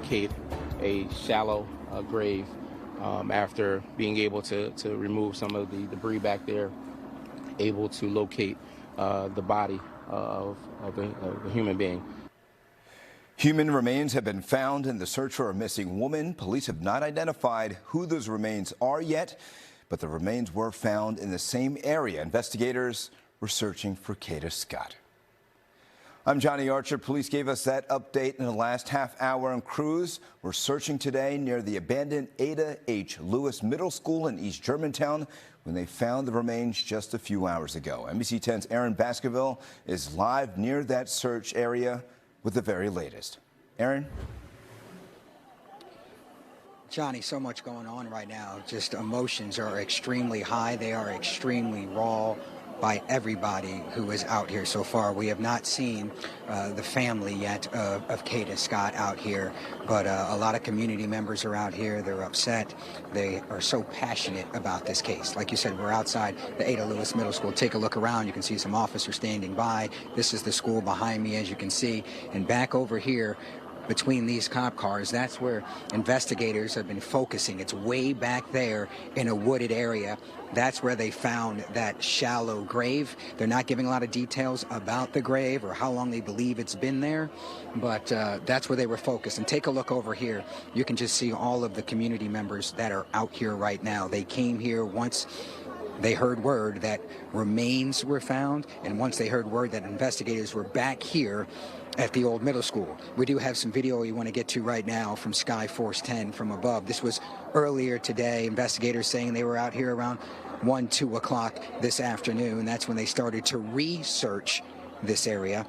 locate a shallow grave after being able to remove some of the debris back there, able to locate the body of a human being. Human remains have been found in the search for a missing woman. Police have not identified who those remains are yet, but the remains were found in the same area. Investigators were searching for Kada Scott. I'm Johnny Archer. Police gave us that update in the last half hour, and crews were searching today near the abandoned Ada H. Lewis Middle School in East Germantown when they found the remains just a few hours ago. NBC 10's Baskerville is live near that search area with the very latest. Aaron? Johnny, so much going on right now. Just emotions are extremely high. They are extremely raw by everybody who is out here so far. We have not seen the family yet of Kada Scott out here, but a lot of community members are out here. They're upset. They are so passionate about this case. Like you said, we're outside the Ada Lewis Middle School. Take a look around. You can see some officers standing by. This is the school behind me, as you can see. And back over here, between these cop cars, that's where investigators have been focusing. It's way back there in a wooded area. That's where they found that shallow grave. They're not giving a lot of details about the grave or how long they believe it's been there, but that's where they were focused. And take a look over here. You can just see all of the community members that are out here right now. They came here once they heard word that remains were found, and once they heard word that investigators were back here at the old middle school. We do have some video we want to get to right now from Sky Force 10 from above. This was earlier today. Investigators saying they were out here around 1, 2 o'clock this afternoon. That's when they started to research this area.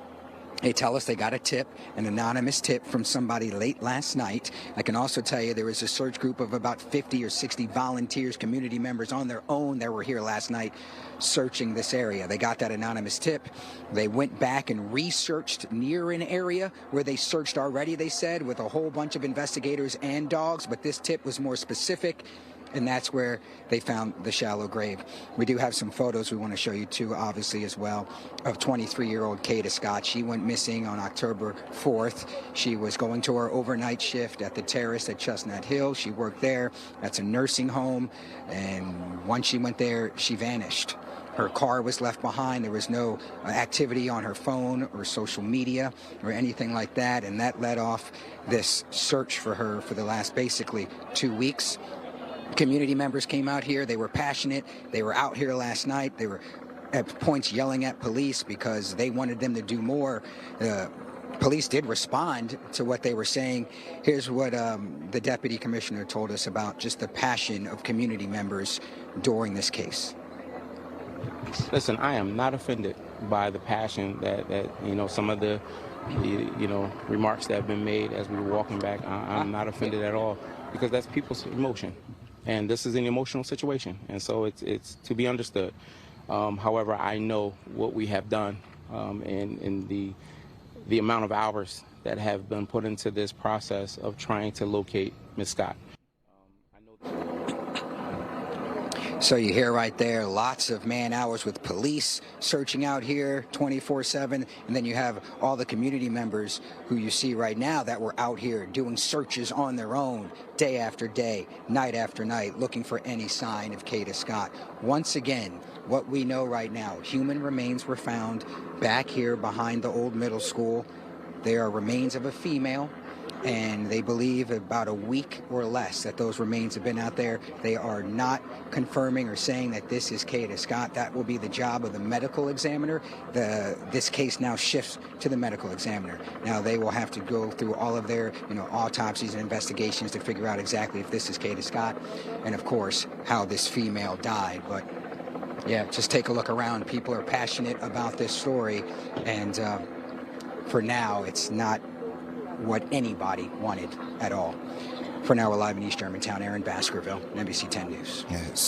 They tell us they got a tip, an anonymous tip from somebody late last night. I can also tell you there was a search group of about 50 or 60 volunteers, community members on their own that were here last night searching this area. They got that anonymous tip. They went back and researched near an area where they searched already, they said, with a whole bunch of investigators and dogs, but this tip was more specific. And that's where they found the shallow grave. We do have some photos we want to show you too, obviously, as well, of 23-year-old Kada Scott. She went missing on October 4th. She was going to her overnight shift at the Terrace at Chestnut Hill. She worked there. That's a nursing home. And once she went there, she vanished. Her car was left behind. There was no activity on her phone or social media or anything like that. And that led off this search for her for the last basically 2 weeks. Community members came out here. They were passionate. They were out here last night. They were at points yelling at police because they wanted them to do more. Police did respond to what they were saying. Here's what the deputy commissioner told us about just the passion of community members during this case. Listen, I am not offended by the passion that some of the remarks that have been made as we were walking back. I'm not offended at all, because that's people's emotion. And this is an emotional situation, and so it's to be understood. However, I know what we have done in the amount of hours that have been put into this process of trying to locate Ms. Scott. So you hear right there, lots of man hours with police searching out here 24/7, and then you have all the community members who you see right now that were out here doing searches on their own day after day, night after night, looking for any sign of Kada Scott. Once again, what we know right now, human remains were found back here behind the old middle school. They are remains of a female, and they believe about a week or less that those remains have been out there. They are not confirming or saying that this is Kada Scott. That will be the job of the medical examiner. This case now shifts to the medical examiner. Now they will have to go through all of their autopsies and investigations to figure out exactly if this is Kada Scott, and of course how this female died. But yeah, just take a look around. People are passionate about this story, and for now it's not what anybody wanted at all. For now, we're live in East Germantown. Baskerville, NBC 10 News. Yes.